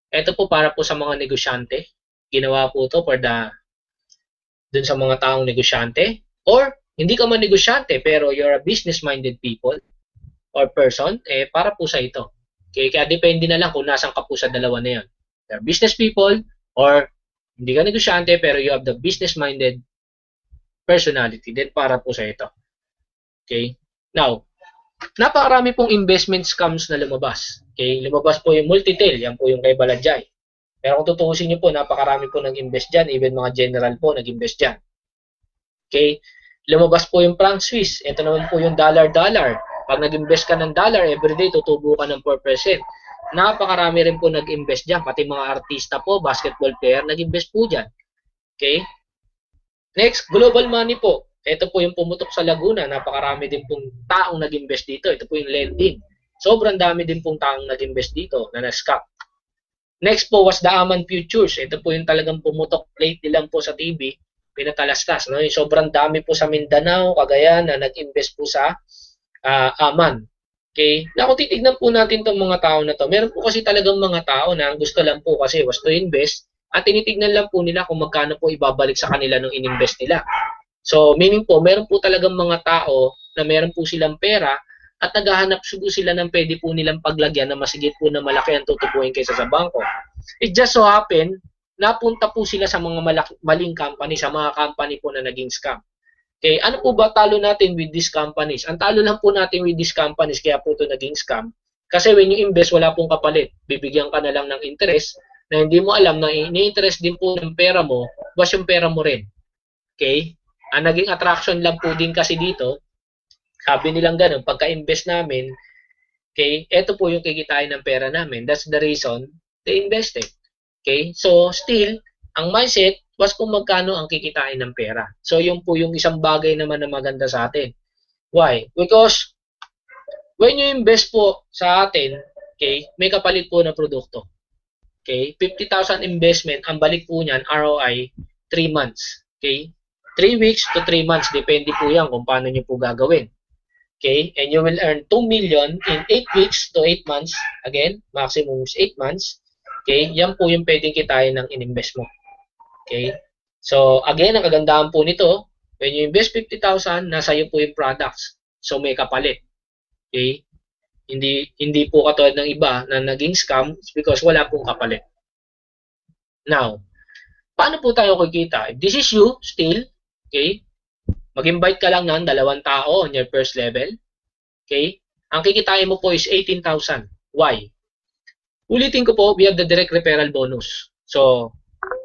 Ito po para po sa mga negosyante. Ginawa po to for dun sa mga taong negosyante. Or, hindi ka man negosyante, pero you're a business-minded people or person, para po sa ito. Okay? Kaya depende na lang kung nasan ka po sa dalawa na yan. You're business people, or hindi ka negosyante, pero you have the business-minded personality, then para po sa ito. Okay? Now, napakarami pong investment scams na lumabas. Okay? Lumabas po yung Multitel, yan po yung kay Baladjay. Pero kung tutuusin nyo po, napakarami po nag-invest dyan, even mga general po nag-invest dyan. Okay? Lumabas po yung franc Swiss, ito naman po yung dollar-dollar. Pag nag-invest ka ng dollar, everyday tutubo ka ng 4%. Napakarami rin po nag-invest dyan, pati mga artista po, basketball player, nag-invest po dyan. Okay? Next, global money po. Ito po yung pumutok sa Laguna. Napakarami din pong taong nag-invest dito. Ito po yung lending. Sobrang dami din pong taong nag-invest dito na na-scam. Next po was the Aman Futures. Ito po yung talagang pumutok lately lang po sa TV. Pinatalastas. No? Yung sobrang dami po sa Mindanao, Cagayan na nag-invest po sa Aman. Okay? Na kung titignan po natin itong mga tao na to, meron po kasi talagang mga tao na ang gusto lang po kasi was to invest at tinitignan lang po nila kung magkano po ibabalik sa kanila nung ininvest nila. So, meaning po, meron po talagang mga tao na meron po silang pera at naghahanap po sila ng pwede po nilang paglagyan na masigit po na malaki ang tutubuhin kaysa sa bangko. It just so happen, napunta po sila sa mga maling company, sa mga company po na naging scam. Okay, ano po ba talo natin with these companies? Ang talo lang po natin with these companies, kaya po ito naging scam. Kasi when you invest, wala pong kapalit. Bibigyan ka na lang ng interest na hindi mo alam na ini-interest din po ng pera mo, was yung pera mo rin. Okay? Ang naging attraction lang po din kasi dito, sabi nilang ganun, pagka-invest namin, okay, ito po yung kikitain ng pera namin. That's the reason they invested. Okay? So, still, ang mindset was kung magkano ang kikitain ng pera. So, yun po yung isang bagay naman na maganda sa atin. Why? Because, when you invest po sa atin, okay, may kapalit po na produkto. Okay? 50,000 investment, ang balik po niyan, ROI, 3 months. Okay? 3 weeks to 3 months, depende po yan kung paano nyo po gagawin. Okay? And you will earn 2 million in 8 weeks to 8 months. Again, maximum is 8 months. Okay? Yan po yung pwedeng kitain ng in-invest mo. Okay? So, again, ang kagandahan po nito, when you invest 50,000, nasa iyo po yung products. So, may kapalit. Okay? Hindi po katulad ng iba na naging scam because wala pong kapalit. Now, paano po tayo kikita? If this is you, still, okay, mag-invite ka lang ng 2 tao on your first level. Okay? Ang kikitain mo po is 18,000. Why? Ulitin ko po, we have the direct referral bonus. So,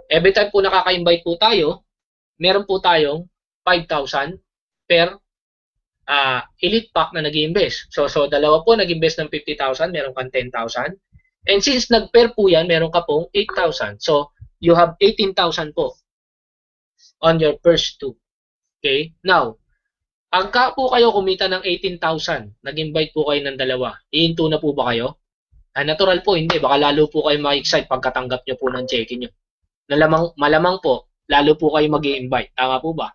every time po nakaka-invite po tayo, meron po tayong 5,000 per elite pack na nag-invest. So dalawa po nag-invest ng 50,000, meron kang 10,000. And since nag-pair po yan, meron ka pong 8,000. So, you have 18,000 po on your first two. Okay? Now, pagka po kayo kumita ng 18,000, nag-invite po kayo ng dalawa, iinto na po ba kayo? Natural po, hindi. Baka lalo po kayo ma-excite pagkatanggap nyo po ng check-in nyo. Malamang po, lalo po kayo mag-i-invite. Tama po ba?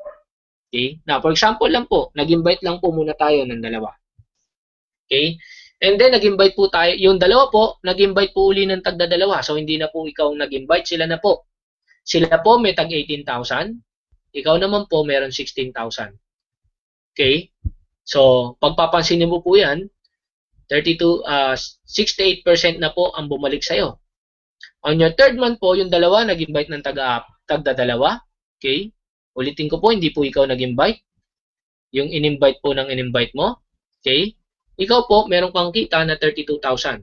Okay? Now, for example lang po, nag-invite lang po muna tayo ng dalawa. Okay? And then, nag-invite po tayo. Yung dalawa po, nag-invite po uli ng tagda-dalawa. So, hindi na po ikaw nag-invite. Sila na po. Sila po may tag 18,000. Ikaw naman po meron 16,000. Okay? So, pagpapansinin mo po yan, 68% na po ang bumalik sa'yo. On your third month po, yung dalawa nag-invite ng tagda-dalawa. Okay? Ulitin ko po, hindi po ikaw nag-invite. Yung in-invite po ng in-invite mo. Okay? Ikaw po, meron kang kita na 32,000.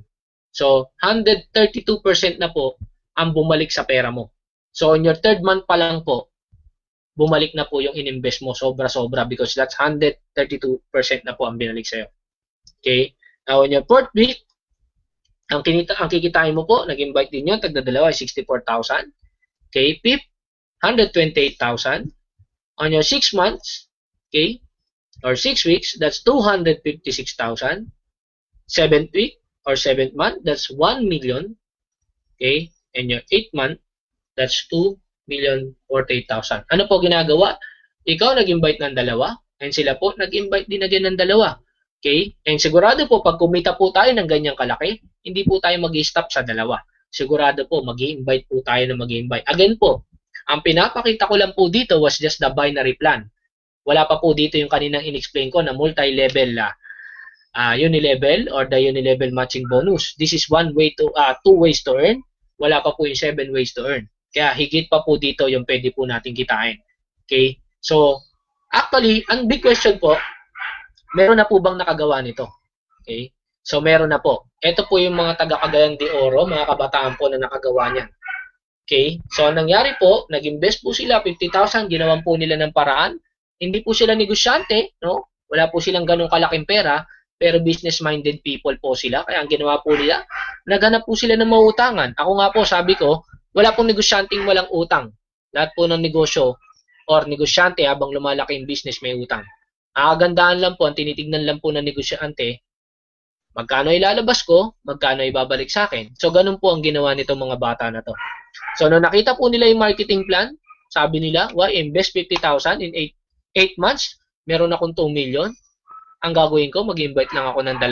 So, 132% na po ang bumalik sa pera mo. So, on your third month pa lang po, bumalik na po yung in-invest mo sobra-sobra because that's 132% na po ang binalik sa'yo. Okay? Now, on your fourth week, ang kikitain mo po, nag-invite din yun, tagda-dalawa ay 64,000. Okay? Fifth, 128,000. On your 6 months, okay, or 6 weeks, that's 256,000. 7th week or 7th month, that's 1 million. Okay, and your 8th month, that's 2,048,000. Ano po ginagawa? Ikaw nag-invite ng dalawa, and sila po nag-invite din again ng dalawa. Okay, and sigurado po pag kumita po tayo ng ganyang kalaki, hindi po tayo mag-stop sa dalawa. sigurado po mag-i-invite po tayo na mag-i-invite. Again po, ang pinapakita ko lang po dito was just the binary plan. Wala pa po dito yung kaninang in-explain ko na multi-level unilevel or the unilevel matching bonus. This is two ways to earn. Wala pa po yung 7 ways to earn. Kaya higit pa po dito yung pwede po natin kitain. Okay? So, actually, ang big question po, meron na po bang nakagawa nito? Okay? So, meron na po. Ito po yung mga taga Cagayan de Oro, mga kabataan po na nakagawa niyan. Okay? So, ang nangyari po, nag-invest po sila, 50,000, ginawan po nila ng paraan. Hindi po sila negosyante, no? Wala po silang ganong kalaking pera, pero business-minded people po sila. Kaya ang ginawa po nila, naghanap po sila ng mautangan. Ako nga po, sabi ko, wala pong negosyanteng walang utang. Lahat po ng negosyo or negosyante habang lumalaki yung business may utang. Ang kagandahan lang po, ang tinitignan lang po ng negosyante, magkano ilalabas ko, magkano ibabalik sa akin. So, ganun po ang ginawa nitong mga bata na to. So, nung nakita po nila yung marketing plan, sabi nila, invest 50,000 in 8 months, meron akong 2 million. Ang gagawin ko, mag-invite lang ako ng 2.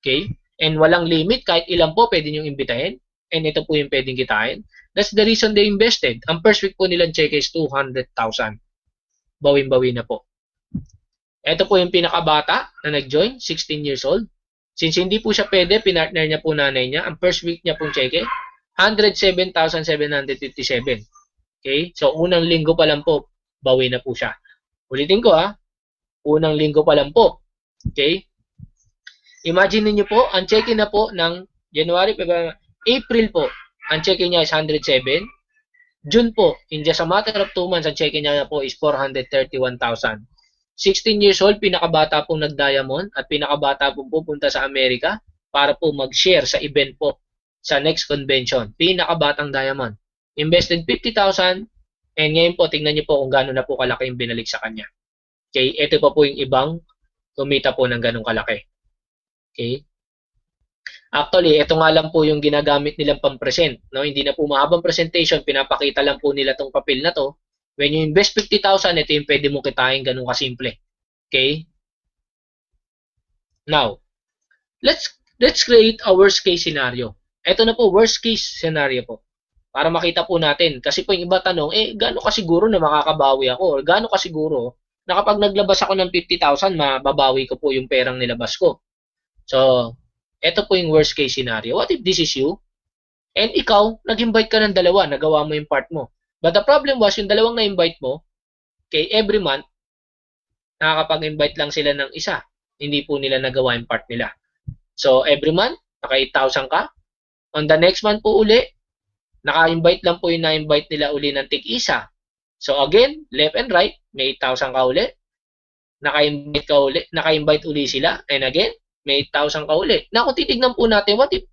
Okay? And walang limit, kahit ilan po pwede nyo imbitahin. And ito po yung pwedeng kitain. That's the reason they invested. Ang first week po nilang check is 200,000. Bawin-bawi na po. Ito po yung pinakabata na nag-join, 16 years old. Since hindi po siya pwede, pinartner niya po nanay niya. Ang first week niya pong check, 107,757. Okay? So, unang linggo pa lang po, bawi na po siya. Ulitin ko unang linggo pa lang po. Okay? Imagine niyo po, ang check-in na po ng January, April po, ang check-in niya is 107. June po, in just a matter of 2 months, ang check-in niya po is 431,000. 16 years old, pinakabata pong nag-diamond at pinakabata pong pupunta sa Amerika para po mag-share sa event po sa next convention. Pinakabatang diamond. Invested 50,000 and ngayon po, tingnan niyo po kung gaano na po kalaki yung binalik sa kanya. Okay, ito pa po yung ibang kumita po ng ganong kalaki. Okay? Actually, ito nga lang po yung ginagamit nilang pang-present. No? Hindi na po mahabang presentation, pinapakita lang po nila tong papel na to. When you invest 50,000, ito yung pwede mo kitain ganun kasimple. Okay? Now, let's create a worst case scenario. Ito na po, worst case scenario po. Para makita po natin. Kasi po yung iba tanong, gaano kasiguro na makakabawi ako? Or gaano kasiguro na kapag naglabas ako ng 50,000, mababawi ko po yung perang nilabas ko. So, ito po yung worst case scenario. What if this is you? And ikaw, nag-invite ka ng 2, nagawa mo yung part mo. But the problem was, yung 2 na-invite mo, okay, every month, nakakapag-invite lang sila ng 1. Hindi po nila nagawa yung part nila. So, every month, naka 8,000 ka. On the next month po uli, naka-invite lang po yung na-invite nila uli ng tig-1. So, again, left and right, may 8,000 ka uli. Naka-invite uli sila. And again, may 8,000 ka uli. Na kung titignan po natin, what if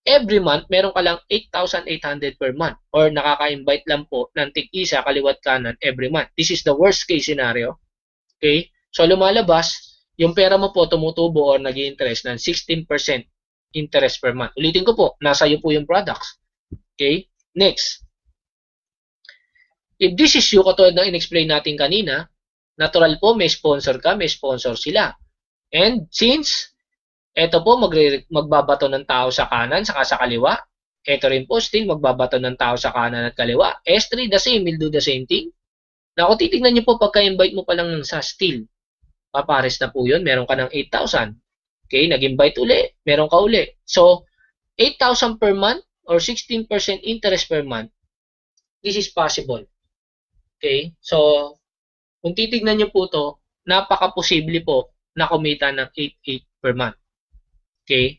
every month, meron ka lang 8,800 per month or nakaka-invite lang po ng tig-1 kaliwat kanan every month. This is the worst case scenario. Okay? So, lumalabas, yung pera mo po tumutubo or nag-i-interest ng 16% interest per month. Ulitin ko po, nasa iyo po yung products. Okay? Next. If this is you, katulad ng in-explain natin kanina, natural po, may sponsor ka, may sponsor sila. And since ito po, magbabato ng tao sa kanan saka sa kaliwa. Ito rin po, still magbabato ng tao sa kanan at kaliwa. S3, the same, will do the same thing. Na kung titignan nyo po, pagka-invite mo pa lang sa still, papares na po yun, meron ka ng 8,000. Okay, nag-invite uli, meron ka uli. So, 8,000 per month or 16% interest per month, this is possible. Okay, so, kung titignan nyo po to, napaka-posible po na kumita ng 8,800 per month. Okay?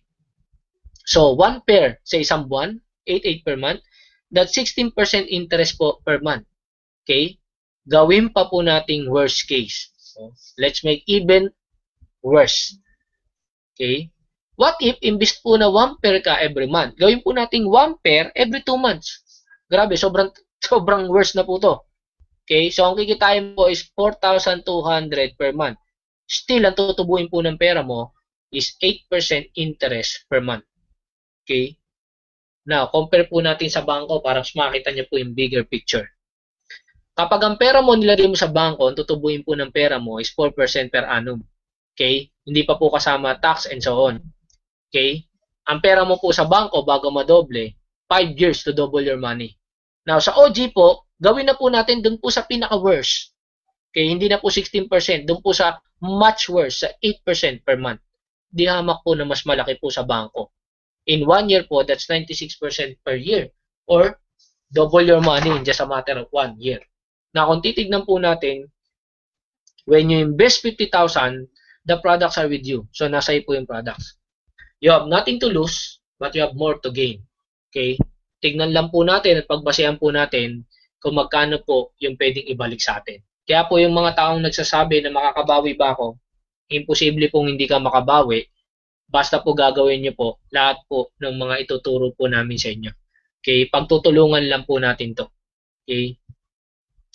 So, 1 pair sa isang buwan, 8,800 per month, that's 16% interest po per month. Okay? Gawin pa po nating worst case. So, let's make even worse. Okay? What if, imbis po na 1 pair ka every month, gawin po nating 1 pair every 2 months. Grabe, sobrang worse na po to. Okay? So, ang kikitain po is 4,200 per month. Still, ang tutubuin po ng pera mo is 8% interest per month. Okay? Now, compare po natin sa bangko para mas makita niyo po yung bigger picture. Kapag ang pera mo nilagay mo sa bangko, ang tutubuin po ng pera mo is 4% per annum. Okay? Hindi pa po kasama tax and so on. Okay? Ang pera mo po sa bangko bago madoble, 5 years to double your money. Now, sa OG po, gawin na po natin dun po sa pinaka-worst. Okay, hindi na po 16%, dun po sa much worse, sa 8% per month. Di hamak po na mas malaki po sa bangko. In 1 year po, that's 96% per year. Or double your money in just a matter of 1 year. Now, kung titignan po natin, when you invest 50,000, the products are with you. So, nasa iyo po yung products. You have nothing to lose, but you have more to gain. Okay? Tignan lang po natin at pagbasehan po natin kung magkano po yung pwedeng ibalik sa atin. Kaya po yung mga taong nagsasabi na makakabawi ba ako, imposible pong hindi ka makabawi. Basta po gagawin nyo po lahat po ng mga ituturo po namin sa inyo. Okay? Pagtutulungan lang po natin to. Okay?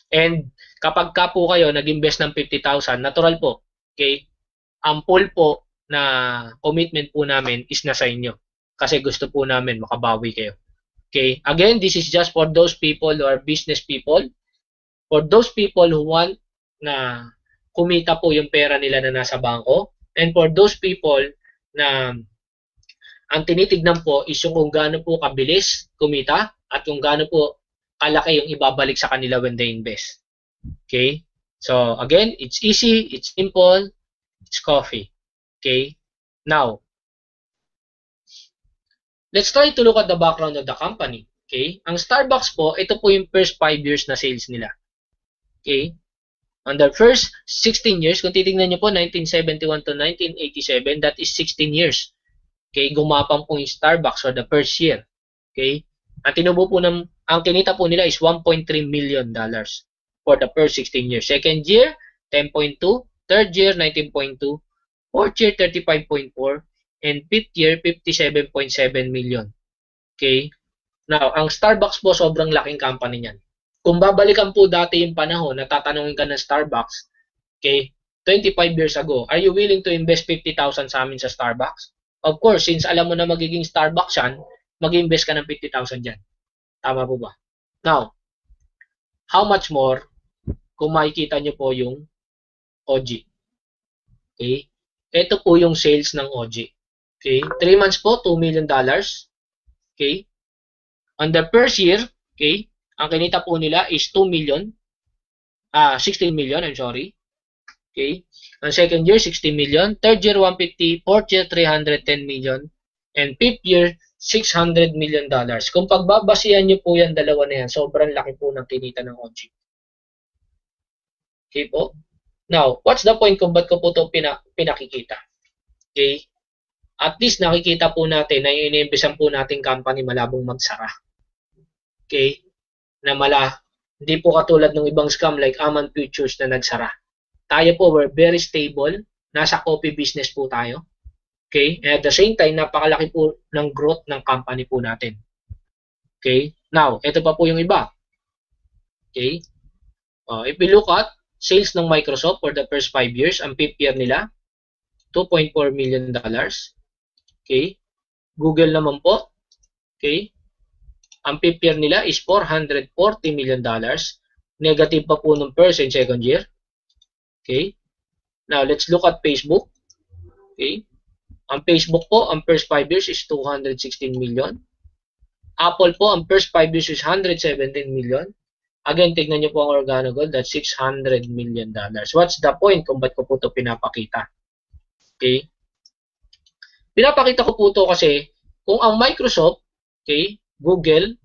And kapag ka po kayo nag-invest ng 50,000, natural po. Okay? Ang full po na commitment po namin is nasa inyo. Kasi gusto po namin makabawi kayo. Okay? Again, this is just for those people who are business people. For those people who want na kumita po yung pera nila na nasa bangko. And for those people na ang tinitignan po is yung kung gaano po kabilis kumita at kung gaano po kalaki yung ibabalik sa kanila when they invest. Okay? So, again, it's easy, it's simple, it's coffee. Okay? Now, let's try to look at the background of the company. Okay? Ang Starbucks po, ito po yung first 5 years na sales nila. Okay? On the first 16 years, kung titingnan nyo po, 1971 to 1987, that is 16 years. Okay? Gumapang po yung Starbucks for the first year. Okay? Ang tinubo po ang kinita po nila is $1.3 million for the first 16 years. Second year, 10.2. Third year, 19.2. Fourth year, 35.4. And fifth year, 57.7 million. Okay? Now, ang Starbucks po, sobrang laking company niyan. Kung babalikan po dati yung panahon na tatanungin ka ng Starbucks, okay, 25 years ago, are you willing to invest 50,000 sa amin sa Starbucks? Of course, since alam mo na magiging Starbucks yan, mag-invest ka ng 50,000 dyan. Tama po ba? Now, how much more kung makikita nyo po yung OG? Okay? Ito po yung sales ng OG. Okay? 3 months po, $2 million. Okay? On the first year, okay, ang kinita po nila is 16 million, I'm sorry. Okay? Ang second year, 60 million. Third year, 150. Fourth year, 310 million. And fifth year, $600 million. Kung pagbabasihan nyo po yan, dalawa na yan, sobrang laki po ng kinita ng OG. Okay po? Now, what's the point kung ba't ko po ito pinakikita? Okay? At least nakikita po natin na yung iniimbisan po nating company malabong magsara. Okay? Na hindi po katulad ng ibang scam like Aman Futures na nagsara. Tayo po, we're very stable. Nasa coffee business po tayo. Okay? And at the same time, napakalaki po ng growth ng company po natin. Okay? Now, ito pa po yung iba. Okay? If we look at sales ng Microsoft for the first 5 years, ang fifth year nila, $2.4 million. Okay? Google naman po. Okay? Ang fifth year nila is $440 million. Negative pa po ng first and second year. Okay? Now, let's look at Facebook. Okay? Ang Facebook po, ang first 5 years is $216 million. Apple po, ang first 5 years is $117 million. Again, tignan nyo po ang Organo Gold, that's $600 million. What's the point kung ba't ko po ito pinapakita? Okay? Pinapakita ko po ito kasi kung ang Microsoft, okay, Google,